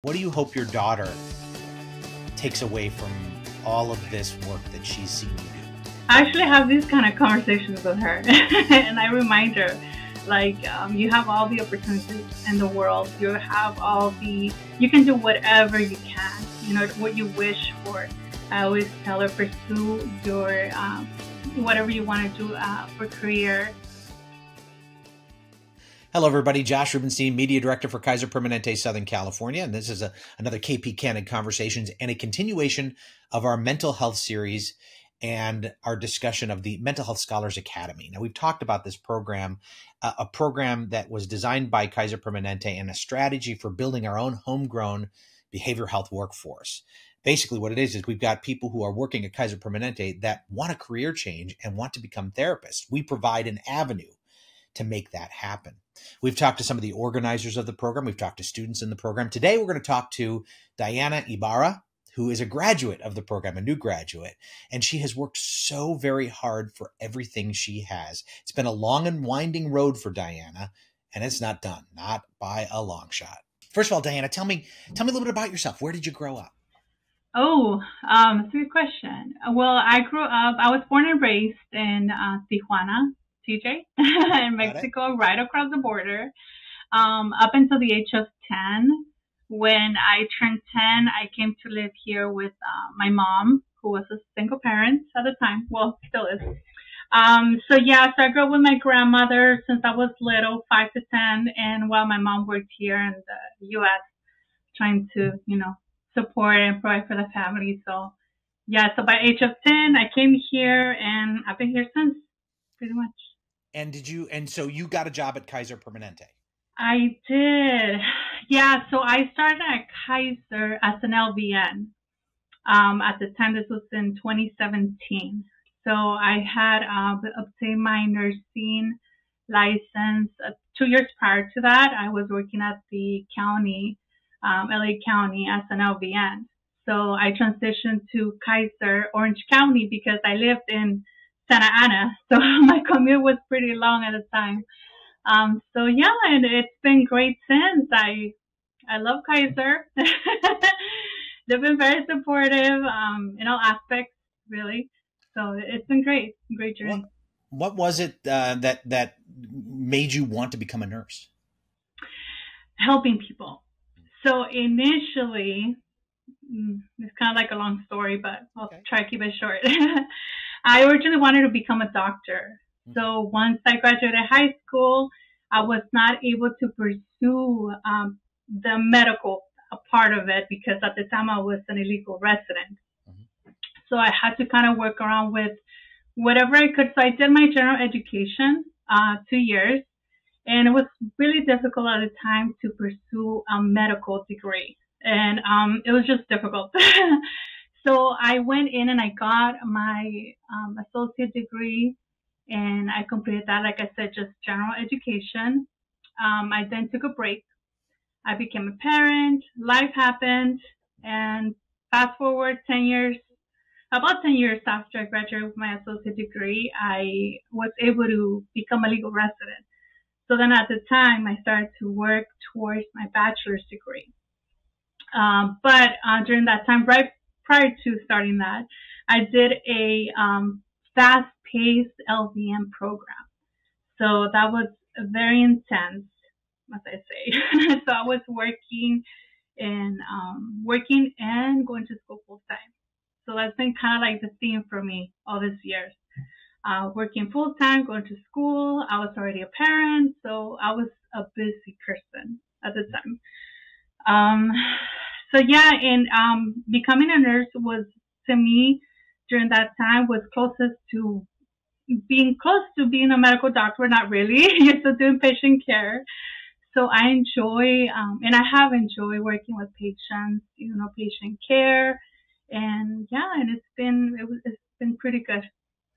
What do you hope your daughter takes away from all of this work that she's seen you do? I actually have these kind of conversations with her, and I remind her, you have all the opportunities in the world. You have you can do whatever you can, what you wish for. I always tell her, pursue your, whatever you want to do for career. Hello, everybody. Josh Rubenstein, Media Director for Kaiser Permanente Southern California. And this is another KP Candid Conversations and a continuation of our mental health series and our discussion of the Mental Health Scholars Academy. Now, we've talked about this program, a program that was designed by Kaiser Permanente and a strategy for building our own homegrown behavioral health workforce. Basically, what it is we've got people who are working at Kaiser Permanente that want a career change and want to become therapists. We provide an avenue to make that happen. We've talked to some of the organizers of the program. We've talked to students in the program. Today, we're going to talk to Diana Ibarra, who is a graduate of the program, a new graduate, and she has worked so very hard for everything she has. It's been a long and winding road for Diana, and it's not done, not by a long shot. First of all, Diana, tell me a little bit about yourself. Where did you grow up? That's a good question. Well, I was born and raised in Tijuana, TJ, in Mexico, right across the border, up until the age of 10. When I turned 10, I came to live here with my mom, who was a single parent at the time. Well, still is. So I grew up with my grandmother since I was little, 5 to 10, and while my mom worked here in the U.S., trying to, support and provide for the family. So by age of 10, I came here, and I've been here since, pretty much. And so you got a job at Kaiser Permanente? I did. Yeah, so I started at Kaiser as an LVN. At the time, this was in 2017. So I had obtained my nursing license 2 years prior to that. I was working at the county, LA County, as an LVN. So I transitioned to Kaiser Orange County because I lived in Santa Ana, so my commute was pretty long at the time. And it's been great since. I love Kaiser. They've been very supportive in all aspects, really. So it's been great journey. What was it that made you want to become a nurse? Helping people. So initially, it's kind of like a long story, but I'll try to keep it short. I originally wanted to become a doctor. So once I graduated high school, I was not able to pursue the medical part of it because at the time I was an illegal resident. So I had to kind of work around with whatever I could. So I did my general education, 2 years, and it was really difficult at the time to pursue a medical degree. And it was just difficult. So I went in and I got my associate degree, and I completed that, like I said, just general education. I then took a break. I became a parent. Life happened. And fast forward about 10 years after I graduated with my associate degree, I was able to become a legal resident. So then at the time, I started to work towards my bachelor's degree. But during that time, right prior to starting that, I did a fast-paced LVN program. So that was very intense, as I say. So I was working and going to school full time. So that's been kind of like the theme for me all these years. Working full time, going to school. I was already a parent, so I was a busy person at the time. Becoming a nurse was, to me, during that time, was closest to being a medical doctor. Not really. You're still doing patient care. So I enjoy, and I have enjoyed working with patients, patient care. And it's been pretty good.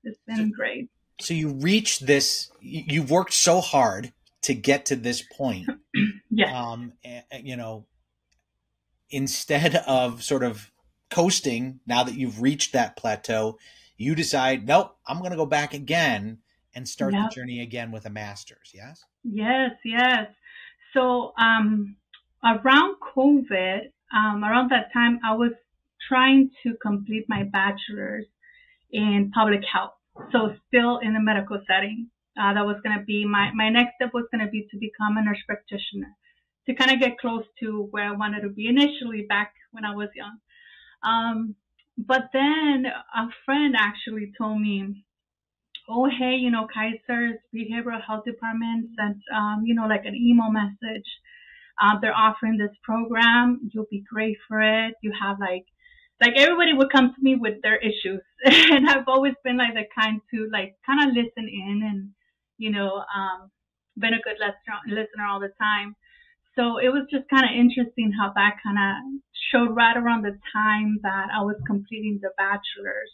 It's been great. So you reached this, you've worked so hard to get to this point. Yeah. Instead of sort of coasting, now that you've reached that plateau, you decide, nope, I'm going to go back again and start the journey again with a master's. Yes? Yes. So, around COVID, around that time, I was trying to complete my bachelor's in public health. So still in the medical setting. That was going to be my next step was going to be to become a nurse practitioner to kind of get close to where I wanted to be initially back when I was young. Um, but then a friend actually told me, oh, hey, Kaiser's behavioral health department sent, like an email message. They're offering this program. You'll be great for it. You have like everybody would come to me with their issues. And I've always been like the kind to like kind of listen in and, been a good listener all the time. So it was just kind of interesting how that kind of showed right around the time that I was completing the bachelor's.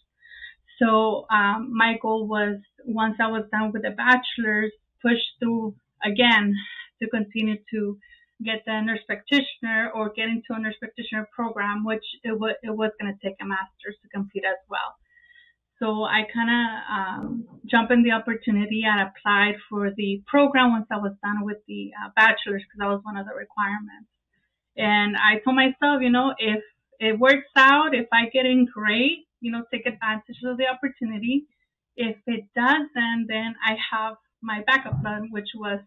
So my goal was once I was done with the bachelor's, push through again to continue to get the nurse practitioner or get into a nurse practitioner program, which it was going to take a master's to complete as well. So I kind of jumped in the opportunity. I applied for the program once I was done with the bachelor's because that was one of the requirements. And I told myself, if it works out, if I get in, great, take advantage of the opportunity. If it doesn't, then I have my backup plan, which was,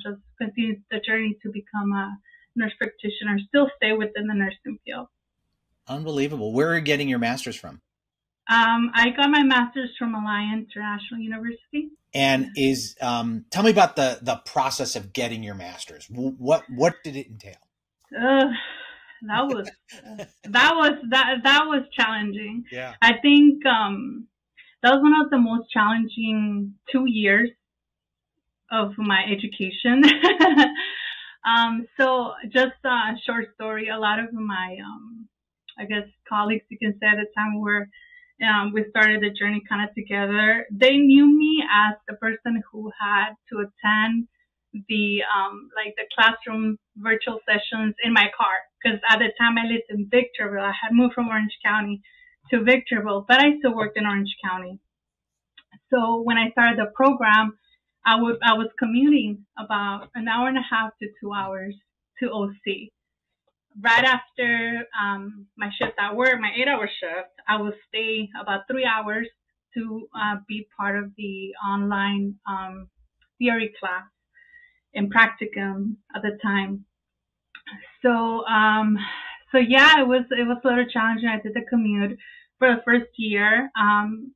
just continue the journey to become a nurse practitioner, still stay within the nursing field. Unbelievable. Where are you getting your master's from? I got my master's from Alliance International University. And tell me about the process of getting your master's. What did it entail? That was challenging. Yeah. I think that was one of the most challenging 2 years of my education. So just a short story. A lot of my, I guess, colleagues, you can say at the time were, we started the journey kind of together. They knew me as the person who had to attend the classroom virtual sessions in my car. Because at the time I lived in Victorville. I had moved from Orange County to Victorville, but I still worked in Orange County. So when I started the program, I was commuting about an hour and a half to 2 hours to OC. Right after my shift at work, my 8-hour shift, I would stay about 3 hours to be part of the online theory class and practicum at the time. So yeah, it was a little challenging. I did the commute for the first year.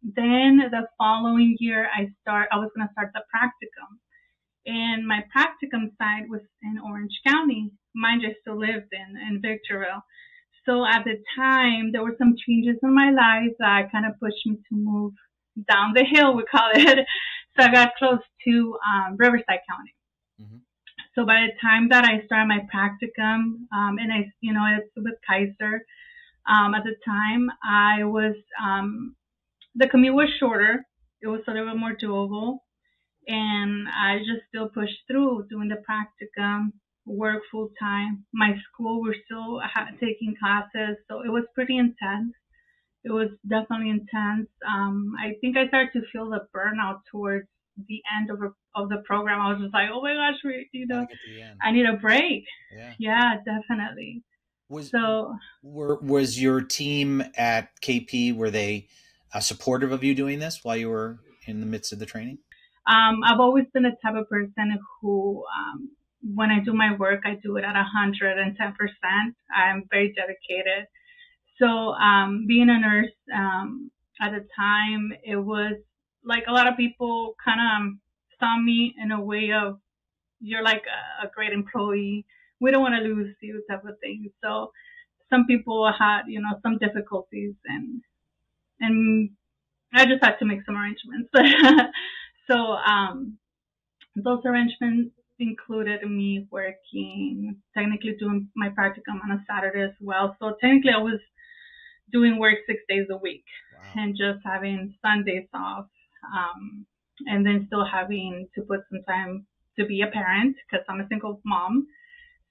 Then the following year, I was going to start the practicum. And my practicum site was in Orange County. Mind I still lived in Victorville. So at the time, there were some changes in my life that kind of pushed me to move down the hill, we call it. So I got close to Riverside County. Mm-hmm. So by the time that I started my practicum, and it's with Kaiser, at the time I was, the commute was shorter. It was a little bit more doable. And I just still pushed through doing the practicum, work full time. My school, we're still taking classes. So it was pretty intense. It was definitely intense. I think I started to feel the burnout towards the end of the program. I was just like, oh my gosh, I need a break. Yeah, definitely. Was your team at KP, were they supportive of you doing this while you were in the midst of the training? I've always been the type of person who, when I do my work, I do it at 110%. I'm very dedicated. So, being a nurse, at the time, it was like a lot of people kind of saw me in a way of, you're like a great employee. We don't want to lose you type of thing. So some people had, some difficulties and I just had to make some arrangements. So, those arrangements included me working, technically doing my practicum on a Saturday as well. So technically I was doing work 6 days a week. Wow. And just having Sundays off. And then still having to put some time to be a parent because I'm a single mom.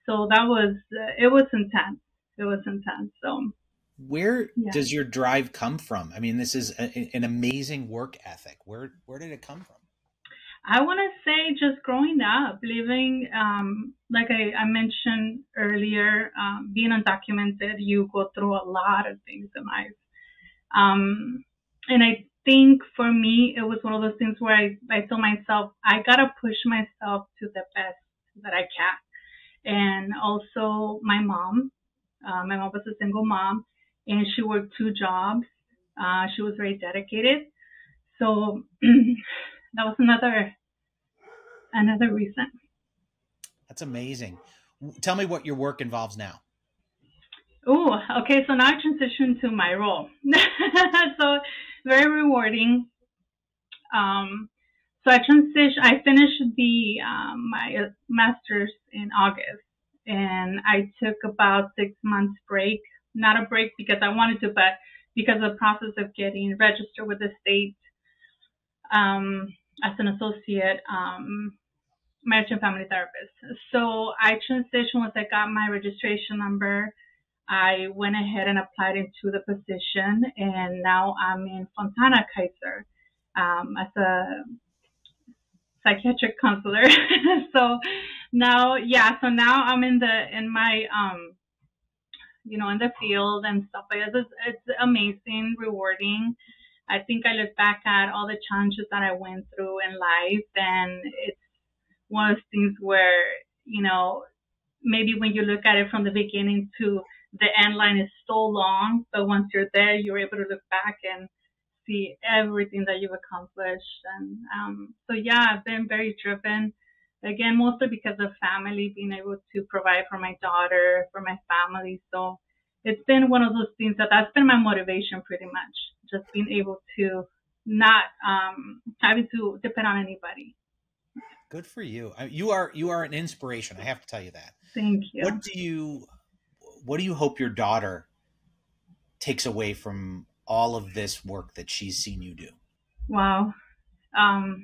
So it was intense. It was intense. So where does your drive come from? I mean, this is an amazing work ethic. Where did it come from? I want to say just growing up, living, like I mentioned earlier, being undocumented, you go through a lot of things in life. And I think for me, it was one of those things where I told myself, I got to push myself to the best that I can. And also my mom was a single mom and she worked two jobs. She was very dedicated. So that was another reason. That's amazing. Tell me what your work involves now. Oh, okay. So now I transition to my role. So very rewarding. Um, so I finished my master's in August, and I took about 6 months break. Not a break because I wanted to, but because of the process of getting registered with the state as an associate marriage and family therapist. So I transitioned once I got my registration number. I went ahead and applied into the position, and now I'm in Fontana Kaiser as a psychiatric counselor. So now, yeah, so now I'm in my in the field and stuff like that. It's amazing, rewarding. I think I look back at all the challenges that I went through in life, and it's one of those things where, maybe when you look at it from the beginning to the end line is so long, but once you're there, you're able to look back and see everything that you've accomplished. And so, yeah, I've been very driven. Again, mostly because of family, being able to provide for my daughter, for my family. So it's been one of those things that's been my motivation pretty much. Just being able to not having to depend on anybody. Good for you. You are an inspiration. I have to tell you that. Thank you. What do you hope your daughter takes away from all of this work that she's seen you do? Wow. I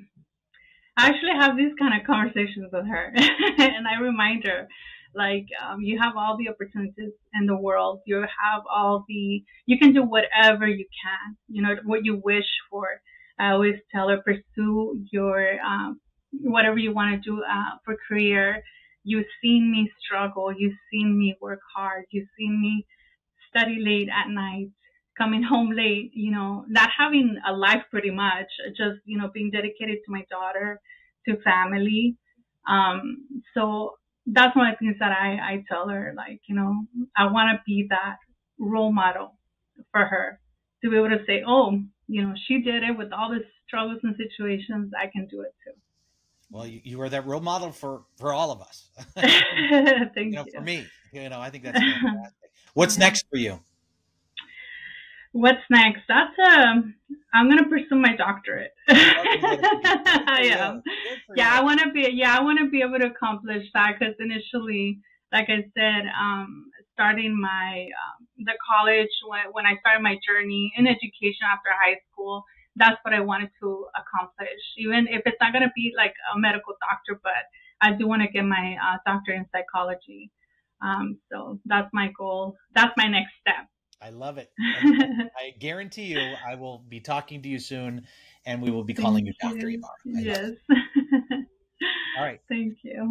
actually have these kind of conversations with her, and I remind her, like, you have all the opportunities in the world. You can do whatever you can. What you wish for. I always tell her, pursue your whatever you want to do for career. You've seen me struggle. You've seen me work hard. You've seen me study late at night, coming home late, not having a life pretty much, just, being dedicated to my daughter, to family. So that's one of the things that I tell her, like, I want to be that role model for her to be able to say, oh, she did it with all the struggles and situations. I can do it too. Well, you are that role model for all of us. Thank you. For me, I think that's fantastic. What's next for you? What's next? I'm gonna pursue my doctorate. I am. Yeah, I want to be able to accomplish that because initially, like I said, starting the college when I started my journey in education after high school, that's what I wanted to accomplish. Even if it's not gonna be like a medical doctor, but I do want to get my doctorate in psychology. So that's my goal. That's my next step. I love it. I guarantee you I will be talking to you soon and we will be calling you Dr. Ibarra. Yes. All right. Thank you.